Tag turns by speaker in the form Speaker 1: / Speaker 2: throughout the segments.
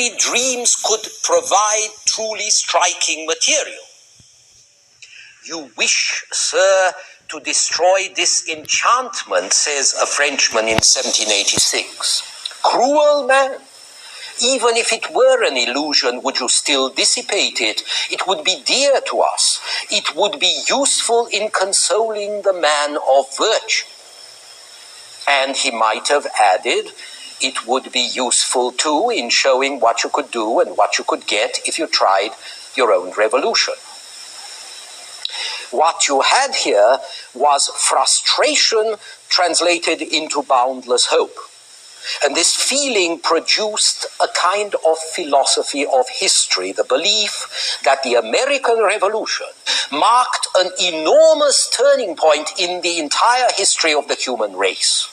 Speaker 1: only dreams could provide truly striking material. You wish, sir, to destroy this enchantment, says a Frenchman in 1786. Cruel man! Even if it were an illusion, would you still dissipate it? It would be dear to us. It would be useful in consoling the man of virtue. And he might have added, it would be useful too in showing what you could do and what you could get if you tried your own revolution. What you had here was frustration translated into boundless hope. And this feeling produced a kind of philosophy of history, the belief that the American Revolution marked an enormous turning point in the entire history of the human race.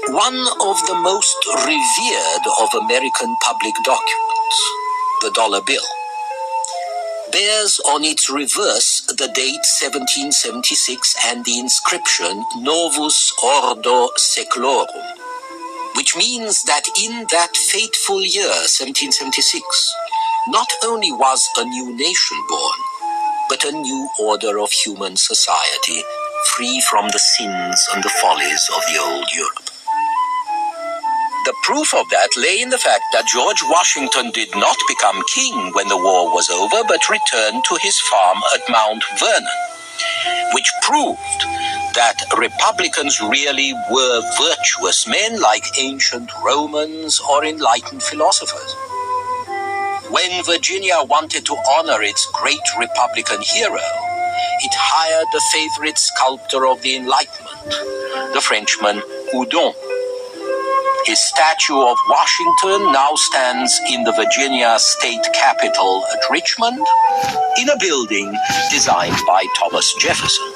Speaker 1: One of the most revered of American public documents, the dollar bill, bears on its reverse the date 1776 and the inscription Novus Ordo Seclorum, which means that in that fateful year, 1776, not only was a new nation born, but a new order of human society, free from the sins and the follies of the old Europe. The proof of that lay in the fact that George Washington did not become king when the war was over, but returned to his farm at Mount Vernon, which proved that Republicans really were virtuous men like ancient Romans or enlightened philosophers. When Virginia wanted to honor its great Republican hero, it hired the favorite sculptor of the Enlightenment, the Frenchman Houdon. His statue of Washington now stands in the Virginia state capitol at Richmond, in a building designed by Thomas Jefferson.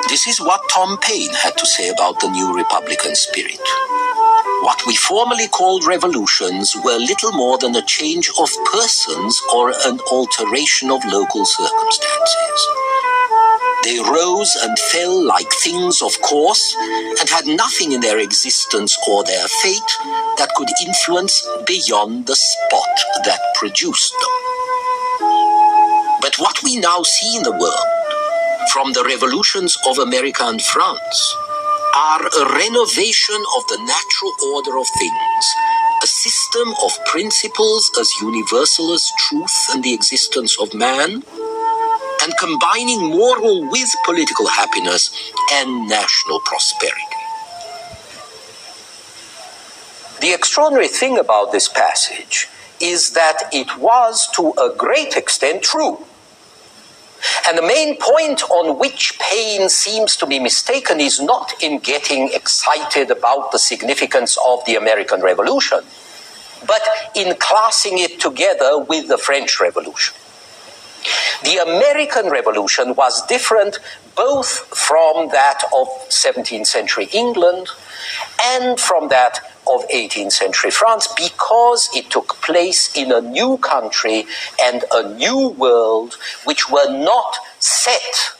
Speaker 1: This is what Tom Paine had to say about the new Republican spirit. What we formerly called revolutions were little more than a change of persons or an alteration of local circumstances. They rose and fell like things of course, and had nothing in their existence or their fate that could influence beyond the spot that produced them. But what we now see in the world, from the revolutions of America and France, are a renovation of the natural order of things, a system of principles as universal as truth and the existence of man, and combining moral with political happiness and national prosperity. The extraordinary thing about this passage is that it was to a great extent true. And the main point on which Paine seems to be mistaken is not in getting excited about the significance of the American Revolution, but in classing it together with the French Revolution. The American Revolution was different both from that of 17th century England and from that of 18th century France, because it took place in a new country and a new world which were not set.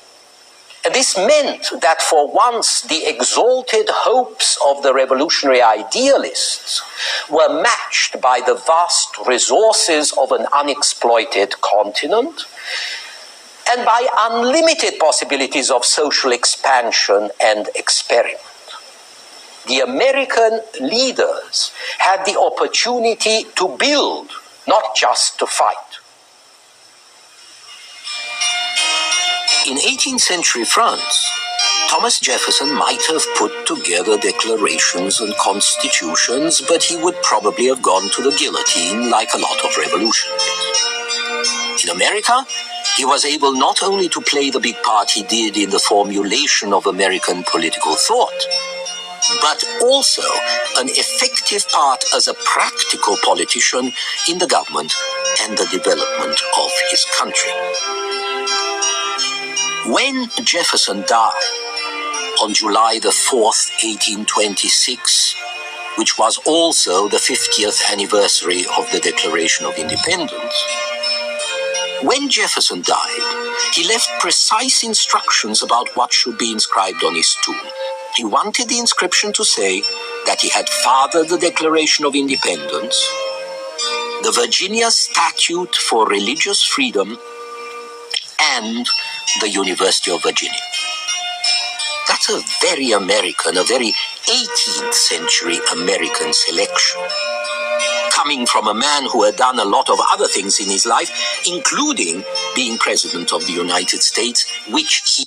Speaker 1: And this meant that for once the exalted hopes of the revolutionary idealists were matched by the vast resources of an unexploited continent and by unlimited possibilities of social expansion and experiment. The American leaders had the opportunity to build, not just to fight. In 18th century France, Thomas Jefferson might have put together declarations and constitutions, but he would probably have gone to the guillotine like a lot of revolutionaries. In America, he was able not only to play the big part he did in the formulation of American political thought, but also an effective part as a practical politician in the government and the development of his country. When Jefferson died on July the 4th, 1826, which was also the 50th anniversary of the Declaration of Independence, when Jefferson died, he left precise instructions about what should be inscribed on his tomb. He wanted the inscription to say, that he had fathered the Declaration of Independence, the Virginia Statute for Religious Freedom, and the University of Virginia. That's a very American, a very 18th century American selection. Coming from a man who had done a lot of other things in his life, including being President of the United States, which he